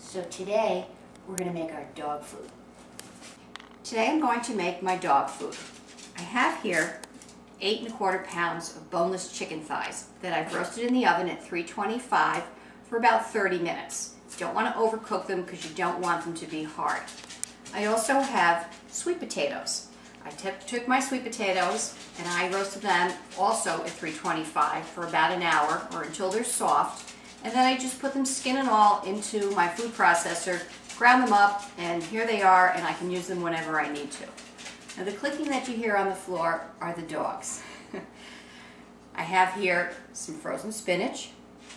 So today we're going to make our dog food. Today I'm going to make my dog food. I have here 8 1/4 pounds of boneless chicken thighs that I've roasted in the oven at 325 for about 30 minutes. You don't want to overcook them because you don't want them to be hard. I also have sweet potatoes. I took my sweet potatoes and I roasted them also at 325 for about an hour or until they're soft. And then I just put them skin and all into my food processor, ground them up, and here they are, and I can use them whenever I need to. Now the clicking that you hear on the floor are the dogs. I have here some frozen spinach,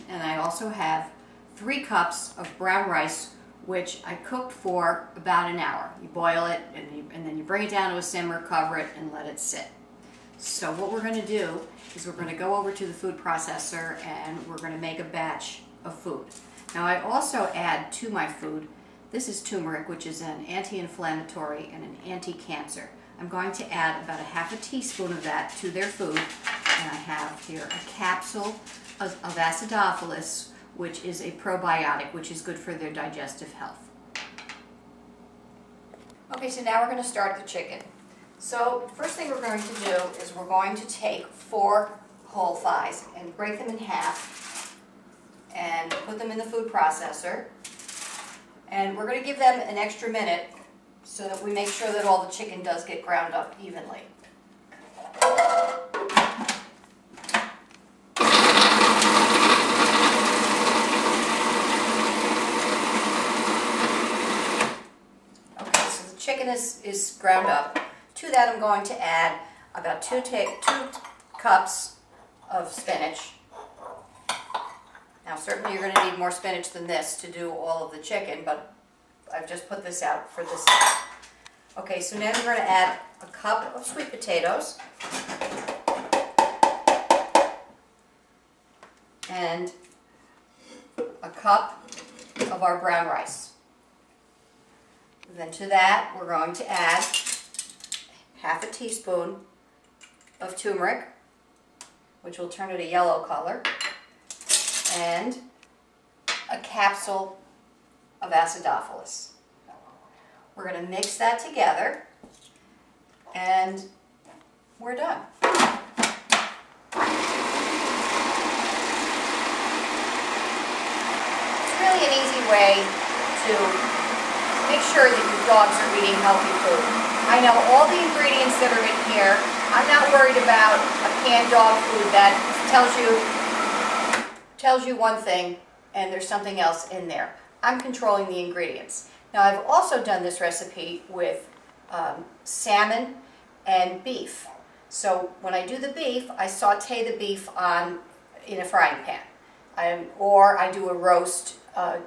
and I also have 3 cups of brown rice, which I cooked for about an hour. You boil it, and then you bring it down to a simmer, cover it, and let it sit. So what we're going to do is we're going to go over to the food processor and we're going to make a batch of food. Now I also add to my food, this is turmeric, which is an anti-inflammatory and an anti-cancer. I'm going to add about a ½ teaspoon of that to their food, and I have here a capsule of acidophilus, which is a probiotic, which is good for their digestive health. Okay, so now we're going to start the chicken. So first thing we're going to do is we're going to take 4 whole thighs and break them in half and put them in the food processor. And we're going to give them an extra minute so that we make sure that all the chicken does get ground up evenly. Okay, so the chicken is ground up. To that I'm going to add about 2 cups of spinach. Now certainly you're going to need more spinach than this to do all of the chicken, but I've just put this out for this. Okay, so now we're going to add a cup of sweet potatoes and a cup of our brown rice. Then to that we're going to add ½ teaspoon of turmeric, which will turn it a yellow color, and a capsule of acidophilus. We're going to mix that together and we're done. It's really an easy way to make sure that your dogs are eating healthy food. I know all the ingredients that are in here. I'm not worried about a canned dog food that tells you one thing and there's something else in there. I'm controlling the ingredients. Now I've also done this recipe with salmon and beef. So when I do the beef, I saute the beef in a frying pan. Or I do a roast, a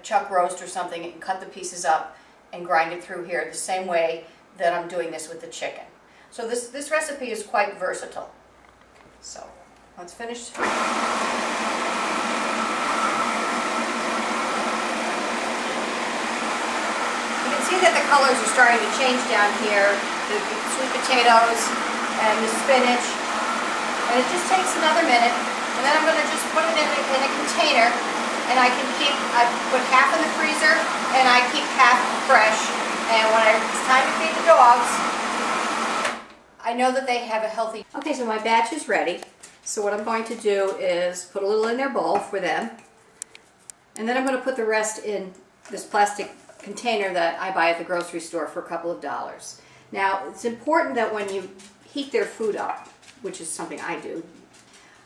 chuck roast or something, and cut the pieces up and grind it through here the same way that I'm doing this with the chicken. So this recipe is quite versatile. So let's finish. You can see that the colors are starting to change down here, the sweet potatoes and the spinach, and it just takes another minute, and then I'm going to just put it in a container. And I put half in the freezer and I keep half fresh. And when it's time to feed the dogs, I know that they have a healthy... Okay, so my batch is ready. So what I'm going to do is put a little in their bowl for them. And then I'm going to put the rest in this plastic container that I buy at the grocery store for a couple of dollars. Now, it's important that when you heat their food up, which is something I do,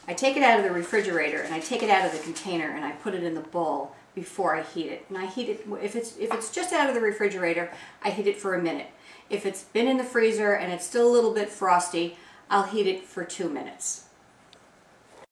I take it out of the refrigerator and I take it out of the container and I put it in the bowl before I heat it. And I heat it, if it's just out of the refrigerator, I heat it for a minute. If it's been in the freezer and it's still a little bit frosty, I'll heat it for 2 minutes.